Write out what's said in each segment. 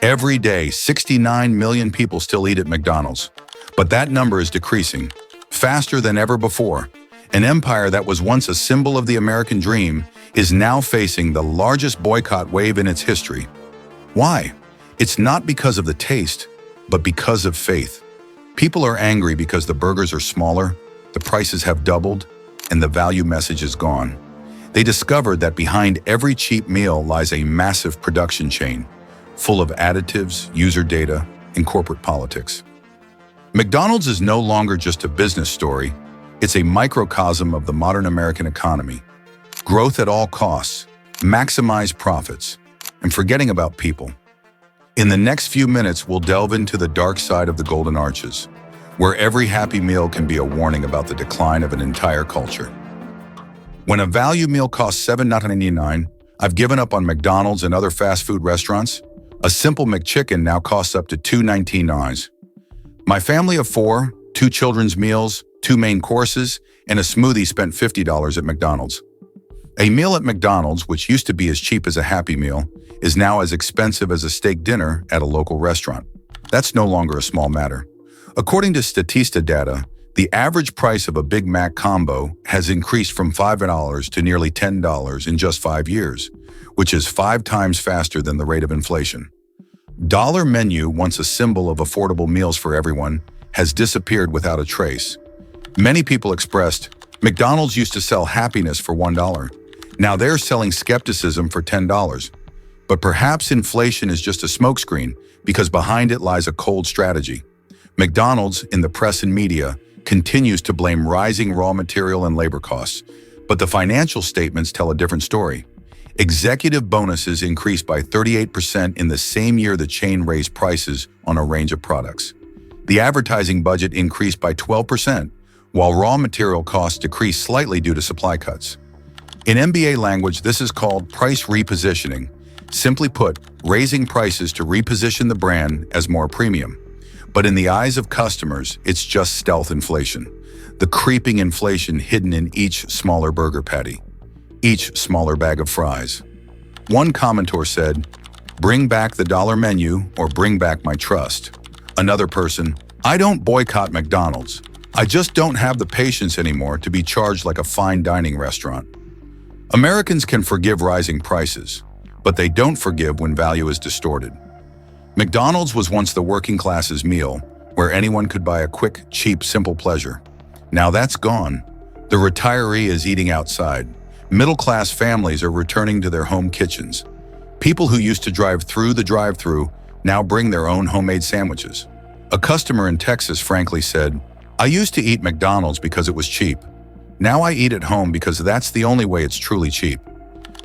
Every day, 69 million people still eat at McDonald's. But that number is decreasing, faster than ever before. An empire that was once a symbol of the American dream is now facing the largest boycott wave in its history. Why? It's not because of the taste, but because of faith. People are angry because the burgers are smaller, the prices have doubled, and the value message is gone. They discovered that behind every cheap meal lies a massive production chain, full of additives, user data, and corporate politics. McDonald's is no longer just a business story, it's a microcosm of the modern American economy. Growth at all costs, maximize profits, and forgetting about people. In the next few minutes, we'll delve into the dark side of the Golden Arches, where every happy meal can be a warning about the decline of an entire culture. When a value meal costs $7.99, I've given up on McDonald's and other fast food restaurants. A simple McChicken now costs up to $2.19. My family of 4, 2 children's meals, 2 main courses, and a smoothie spent $50 at McDonald's. A meal at McDonald's, which used to be as cheap as a Happy Meal, is now as expensive as a steak dinner at a local restaurant. That's no longer a small matter. According to Statista data, the average price of a Big Mac combo has increased from $5 to nearly $10 in just 5 years, which is 5 times faster than the rate of inflation. Dollar Menu, once a symbol of affordable meals for everyone, has disappeared without a trace. Many people expressed, McDonald's used to sell happiness for $1. Now they're selling skepticism for $10. But perhaps inflation is just a smokescreen because behind it lies a cold strategy. McDonald's, in the press and media, continues to blame rising raw material and labor costs, but the financial statements tell a different story. Executive bonuses increased by 38% in the same year the chain raised prices on a range of products. The advertising budget increased by 12%, while raw material costs decreased slightly due to supply cuts. In MBA language, this is called price repositioning. Simply put, raising prices to reposition the brand as more premium. But in the eyes of customers, it's just stealth inflation. The creeping inflation hidden in each smaller burger patty, each smaller bag of fries. One commentor said, "Bring back the dollar menu or bring back my trust." Another person, "I don't boycott McDonald's. I just don't have the patience anymore to be charged like a fine dining restaurant." Americans can forgive rising prices, but they don't forgive when value is distorted. McDonald's was once the working class's meal, where anyone could buy a quick, cheap, simple pleasure. Now that's gone. The retiree is eating outside. Middle-class families are returning to their home kitchens. People who used to drive through the drive-thru now bring their own homemade sandwiches. A customer in Texas frankly said, "I used to eat McDonald's because it was cheap. Now I eat at home because that's the only way it's truly cheap."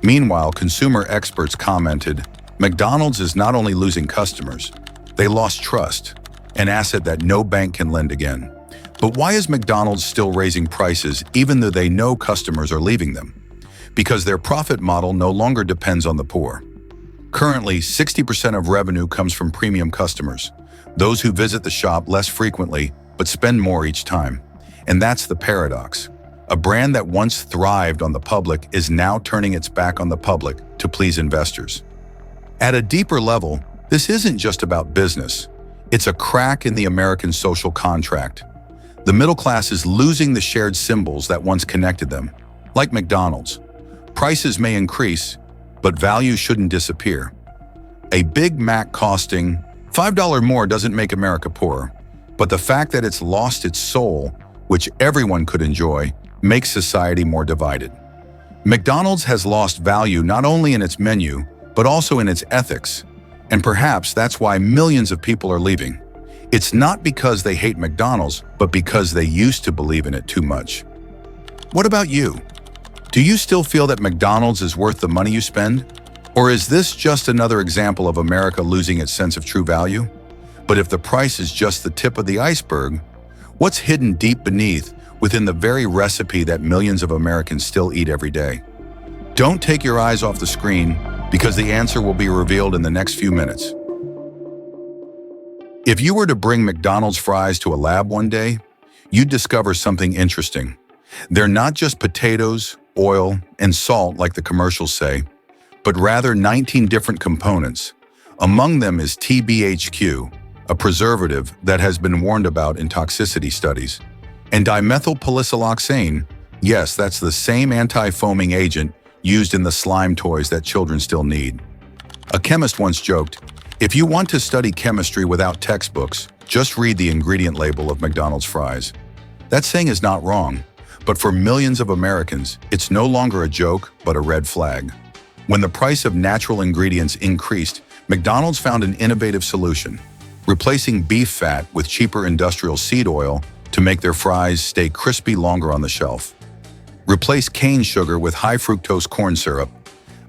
Meanwhile, consumer experts commented, McDonald's is not only losing customers, they lost trust, an asset that no bank can lend again. But why is McDonald's still raising prices even though they know customers are leaving them? Because their profit model no longer depends on the poor. Currently, 60% of revenue comes from premium customers, those who visit the shop less frequently but spend more each time. And that's the paradox. A brand that once thrived on the public is now turning its back on the public to please investors. At a deeper level, this isn't just about business. It's a crack in the American social contract. The middle class is losing the shared symbols that once connected them. Like McDonald's, prices may increase, but value shouldn't disappear. A Big Mac costing $5 more doesn't make America poorer, but the fact that it's lost its soul, which everyone could enjoy, makes society more divided. McDonald's has lost value not only in its menu, but also in its ethics. And perhaps that's why millions of people are leaving. It's not because they hate McDonald's, but because they used to believe in it too much. What about you? Do you still feel that McDonald's is worth the money you spend? Or is this just another example of America losing its sense of true value? But if the price is just the tip of the iceberg, what's hidden deep beneath within the very recipe that millions of Americans still eat every day? Don't take your eyes off the screen, because the answer will be revealed in the next few minutes. If you were to bring McDonald's fries to a lab one day, you'd discover something interesting. They're not just potatoes, oil, and salt like the commercials say, but rather 19 different components, Among them is TBHQ, a preservative that has been warned about in toxicity studies, and dimethylpolysiloxane. Yes, that's the same anti-foaming agent used in the slime toys that children still need. A chemist once joked, "If you want to study chemistry without textbooks, just read the ingredient label of McDonald's fries." That saying is not wrong, but for millions of Americans, it's no longer a joke, but a red flag. When the price of natural ingredients increased, McDonald's found an innovative solution, replacing beef fat with cheaper industrial seed oil to make their fries stay crispy longer on the shelf. Replace cane sugar with high fructose corn syrup,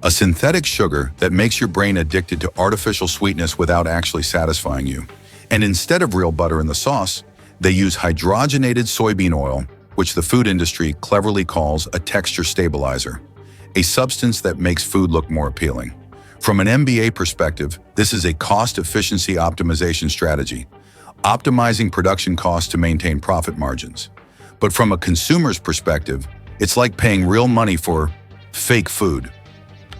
a synthetic sugar that makes your brain addicted to artificial sweetness without actually satisfying you. And instead of real butter in the sauce, they use hydrogenated soybean oil, which the food industry cleverly calls a texture stabilizer, a substance that makes food look more appealing. From an MBA perspective, this is a cost-efficiency optimization strategy, optimizing production costs to maintain profit margins. But from a consumer's perspective, it's like paying real money for fake food.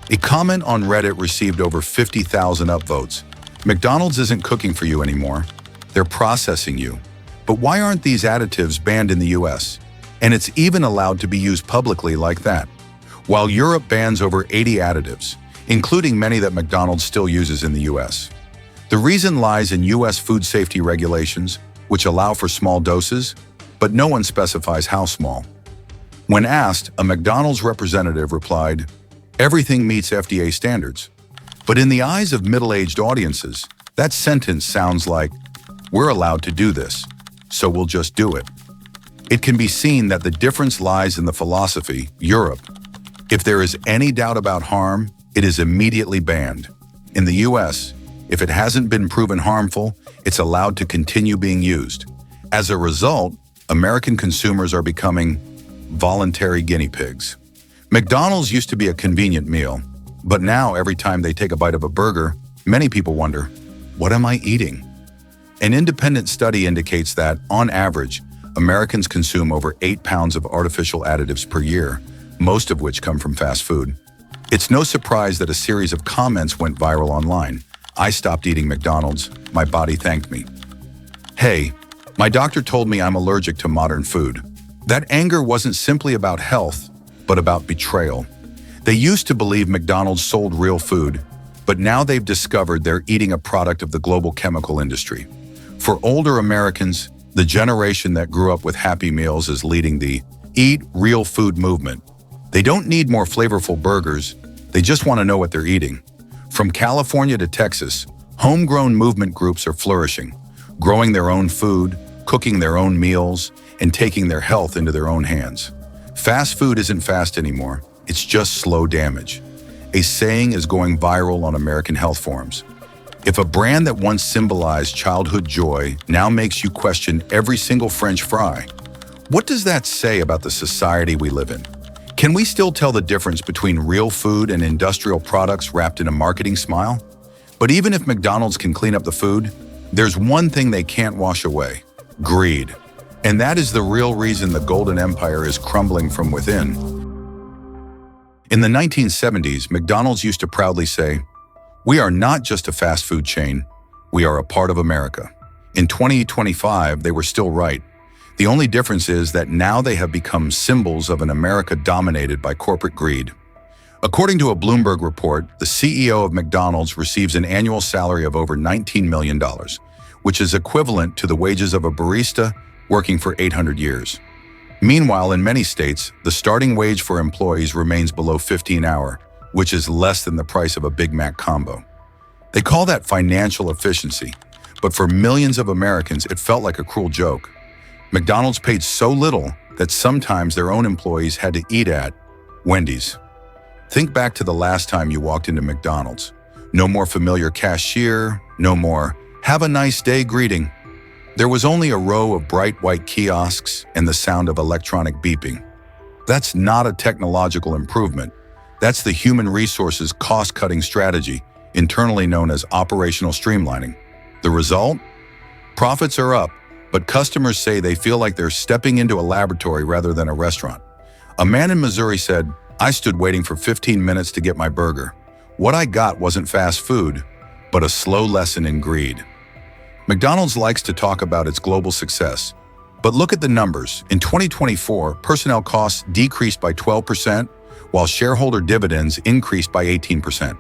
A comment on Reddit received over 50,000 upvotes. McDonald's isn't cooking for you anymore. They're processing you. But why aren't these additives banned in the US? And it's even allowed to be used publicly like that. While Europe bans over 80 additives, including many that McDonald's still uses in the US. The reason lies in US food safety regulations, which allow for small doses, but no one specifies how small. When asked, a McDonald's representative replied, "Everything meets FDA standards." But in the eyes of middle-aged audiences, that sentence sounds like, "We're allowed to do this, so we'll just do it." It can be seen that the difference lies in the philosophy. Europe, if there is any doubt about harm, it is immediately banned. In the US, if it hasn't been proven harmful, it's allowed to continue being used. As a result, American consumers are becoming voluntary guinea pigs. McDonald's used to be a convenient meal, but now every time they take a bite of a burger, many people wonder, what am I eating? An independent study indicates that, on average, Americans consume over 8 pounds of artificial additives per year, most of which come from fast food. It's no surprise that a series of comments went viral online. "I stopped eating McDonald's. My body thanked me." "Hey, my doctor told me I'm allergic to modern food." That anger wasn't simply about health, but about betrayal. They used to believe McDonald's sold real food, but now they've discovered they're eating a product of the global chemical industry. For older Americans, the generation that grew up with Happy Meals is leading the Eat Real Food movement. They don't need more flavorful burgers, they just want to know what they're eating. From California to Texas, homegrown movement groups are flourishing, growing their own food, cooking their own meals, and taking their health into their own hands. Fast food isn't fast anymore, it's just slow damage. A saying is going viral on American health forums. If a brand that once symbolized childhood joy now makes you question every single French fry, what does that say about the society we live in? Can we still tell the difference between real food and industrial products wrapped in a marketing smile? But even if McDonald's can clean up the food, there's one thing they can't wash away: greed. And that is the real reason the Golden Empire is crumbling from within. In the 1970s, McDonald's used to proudly say, "We are not just a fast food chain, we are a part of America." In 2025, they were still right. The only difference is that now they have become symbols of an America dominated by corporate greed. According to a Bloomberg report, the CEO of McDonald's receives an annual salary of over $19 million, which is equivalent to the wages of a barista working for 800 years. Meanwhile, in many states, the starting wage for employees remains below $15 an hour, which is less than the price of a Big Mac combo. They call that financial efficiency, but for millions of Americans, it felt like a cruel joke. McDonald's paid so little that sometimes their own employees had to eat at Wendy's. Think back to the last time you walked into McDonald's. No more familiar cashier, no more "have a nice day" greeting. There was only a row of bright white kiosks and the sound of electronic beeping. That's not a technological improvement. That's the human resources cost-cutting strategy, internally known as operational streamlining. The result? Profits are up, but customers say they feel like they're stepping into a laboratory rather than a restaurant. A man in Missouri said, "I stood waiting for 15 minutes to get my burger. What I got wasn't fast food. but a slow lesson in greed. McDonald's likes to talk about its global success, but look at the numbers. In 2024, personnel costs decreased by 12%, while shareholder dividends increased by 18%.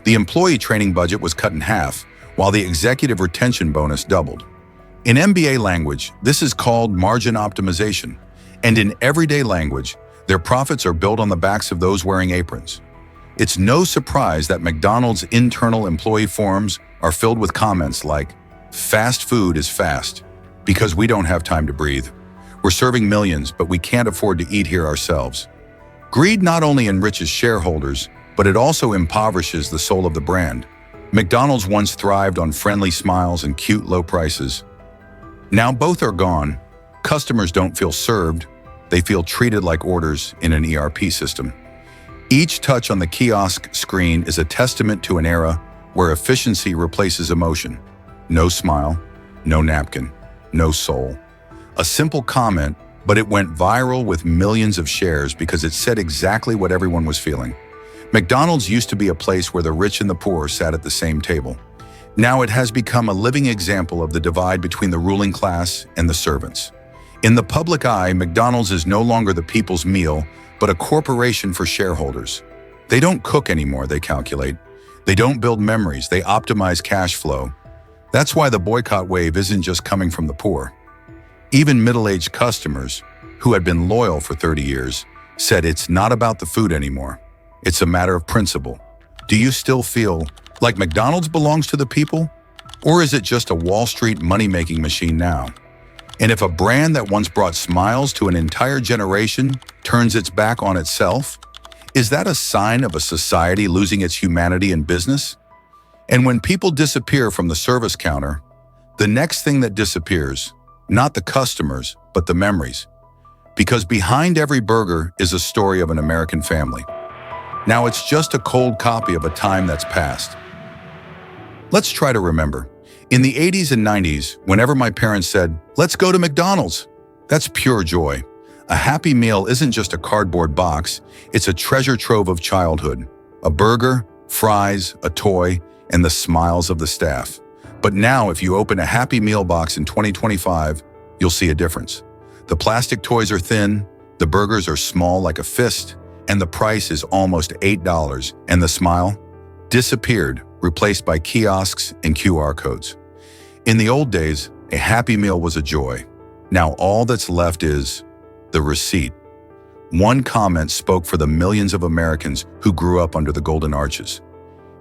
The employee training budget was cut in half, while the executive retention bonus doubled. In MBA language, this is called margin optimization, and in everyday language, their profits are built on the backs of those wearing aprons. It's no surprise that McDonald's internal employee forums are filled with comments like, "Fast food is fast, because we don't have time to breathe. We're serving millions, but we can't afford to eat here ourselves." Greed not only enriches shareholders, but it also impoverishes the soul of the brand. McDonald's once thrived on friendly smiles and cute low prices. Now both are gone. Customers don't feel served, they feel treated like orders in an ERP system. Each touch on the kiosk screen is a testament to an era where efficiency replaces emotion. No smile, no napkin, no soul. A simple comment, but it went viral with millions of shares because it said exactly what everyone was feeling. McDonald's used to be a place where the rich and the poor sat at the same table. Now it has become a living example of the divide between the ruling class and the servants. In the public eye, McDonald's is no longer the people's meal, but a corporation for shareholders. They don't cook anymore, they calculate. They don't build memories, they optimize cash flow. That's why the boycott wave isn't just coming from the poor. Even middle-aged customers, who had been loyal for 30 years, said it's not about the food anymore. It's a matter of principle. Do you still feel like McDonald's belongs to the people? Or is it just a Wall Street money-making machine now? And if a brand that once brought smiles to an entire generation turns its back on itself, is that a sign of a society losing its humanity in business? And when people disappear from the service counter, the next thing that disappears, not the customers, but the memories. Because behind every burger is a story of an American family. Now it's just a cold copy of a time that's passed. Let's try to remember. In the 80s and 90s, whenever my parents said, "Let's go to McDonald's," that's pure joy. A Happy Meal isn't just a cardboard box, it's a treasure trove of childhood. A burger, fries, a toy, and the smiles of the staff. But now, if you open a Happy Meal box in 2025, you'll see a difference. The plastic toys are thin, the burgers are small like a fist, and the price is almost $8, and the smile disappeared, replaced by kiosks and QR codes. In the old days, a Happy Meal was a joy. Now all that's left is the receipt. One comment spoke for the millions of Americans who grew up under the Golden Arches.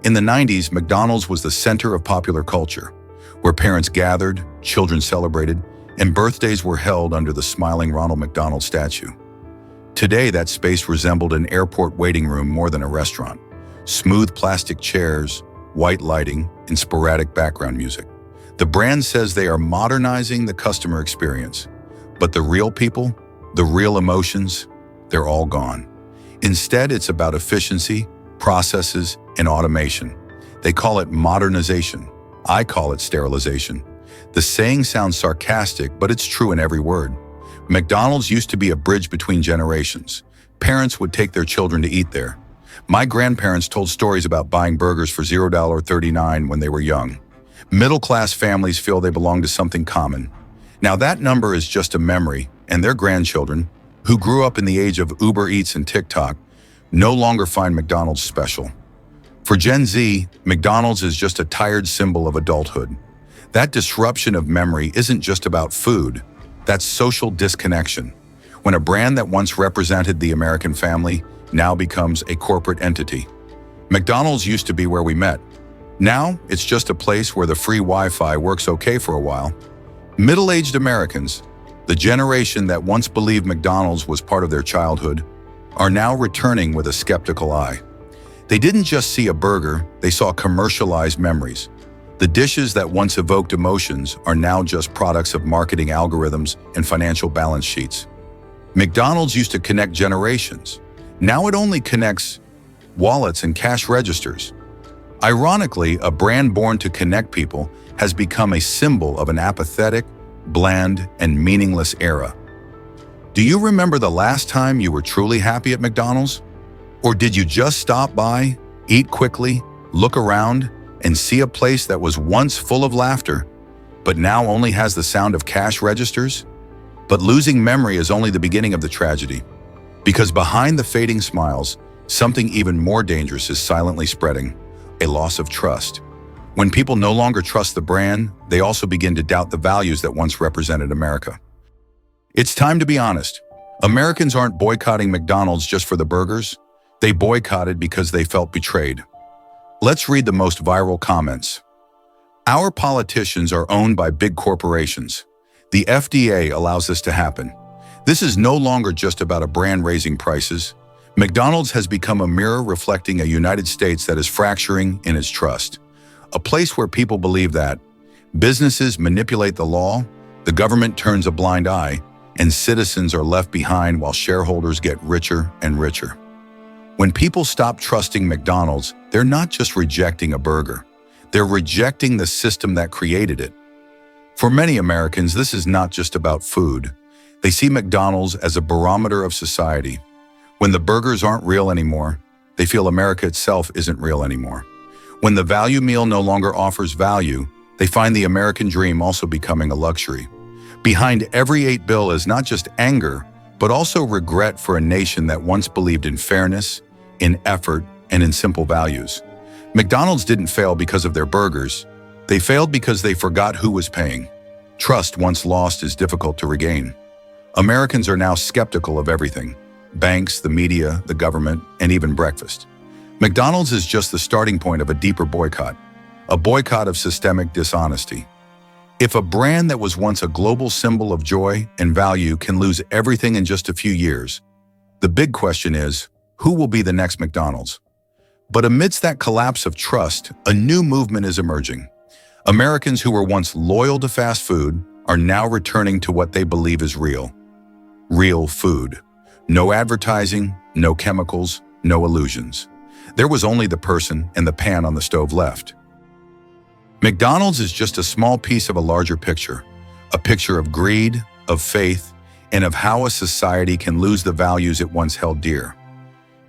In the 90s, McDonald's was the center of popular culture, where parents gathered, children celebrated, and birthdays were held under the smiling Ronald McDonald statue. Today, that space resembled an airport waiting room more than a restaurant. Smooth plastic chairs, white lighting, and sporadic background music. The brand says they are modernizing the customer experience, but the real people, the real emotions, they're all gone. Instead, it's about efficiency, processes, and automation. They call it modernization. I call it sterilization. The saying sounds sarcastic, but it's true in every word. McDonald's used to be a bridge between generations. Parents would take their children to eat there. My grandparents told stories about buying burgers for $0.39 when they were young. Middle-class families feel they belong to something common. Now that number is just a memory, and their grandchildren, who grew up in the age of Uber Eats and TikTok, no longer find McDonald's special. For Gen Z, McDonald's is just a tired symbol of adulthood. That disruption of memory isn't just about food, that's social disconnection. When a brand that once represented the American family now becomes a corporate entity. McDonald's used to be where we met. Now, it's just a place where the free Wi-Fi works okay for a while. Middle-aged Americans, the generation that once believed McDonald's was part of their childhood, are now returning with a skeptical eye. They didn't just see a burger, they saw commercialized memories. The dishes that once evoked emotions are now just products of marketing algorithms and financial balance sheets. McDonald's used to connect generations. Now it only connects wallets and cash registers. Ironically, a brand born to connect people has become a symbol of an apathetic, bland, and meaningless era. Do you remember the last time you were truly happy at McDonald's? Or did you just stop by, eat quickly, look around, and see a place that was once full of laughter, but now only has the sound of cash registers? But losing memory is only the beginning of the tragedy, because behind the fading smiles, something even more dangerous is silently spreading: a loss of trust. When people no longer trust the brand, they also begin to doubt the values that once represented America. It's time to be honest. Americans aren't boycotting McDonald's just for the burgers. They boycotted because they felt betrayed. Let's read the most viral comments. Our politicians are owned by big corporations. The FDA allows this to happen. This is no longer just about a brand raising prices. McDonald's has become a mirror reflecting a United States that is fracturing in its trust. A place where people believe that businesses manipulate the law, the government turns a blind eye, and citizens are left behind while shareholders get richer and richer. When people stop trusting McDonald's, they're not just rejecting a burger. They're rejecting the system that created it. For many Americans, this is not just about food. They see McDonald's as a barometer of society. When the burgers aren't real anymore, they feel America itself isn't real anymore. When the value meal no longer offers value, they find the American dream also becoming a luxury. Behind every $8 bill is not just anger, but also regret for a nation that once believed in fairness, in effort, and in simple values. McDonald's didn't fail because of their burgers. They failed because they forgot who was paying. Trust once lost is difficult to regain. Americans are now skeptical of everything: banks, the media, the government, and even breakfast. McDonald's is just the starting point of a deeper boycott, a boycott of systemic dishonesty. If a brand that was once a global symbol of joy and value can lose everything in just a few years, the big question is, who will be the next McDonald's? But amidst that collapse of trust, a new movement is emerging. Americans who were once loyal to fast food are now returning to what they believe is real. Real food. No advertising, no chemicals, no illusions. There was only the person and the pan on the stove left. McDonald's is just a small piece of a larger picture, a picture of greed, of faith, and of how a society can lose the values it once held dear.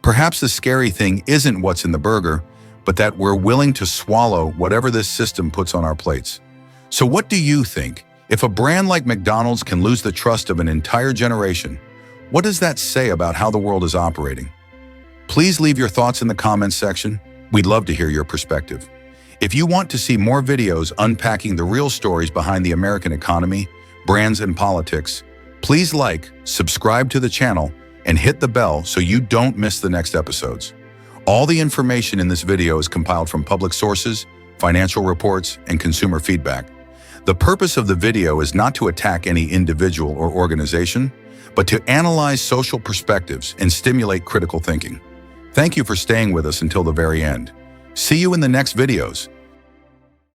Perhaps the scary thing isn't what's in the burger, but that we're willing to swallow whatever this system puts on our plates. So what do you think? If a brand like McDonald's can lose the trust of an entire generation, what does that say about how the world is operating? Please leave your thoughts in the comments section. We'd love to hear your perspective. If you want to see more videos unpacking the real stories behind the American economy, brands, and politics, please like, subscribe to the channel, and hit the bell so you don't miss the next episodes. All the information in this video is compiled from public sources, financial reports, and consumer feedback. The purpose of the video is not to attack any individual or organization, but to analyze social perspectives and stimulate critical thinking. Thank you for staying with us until the very end. See you in the next videos.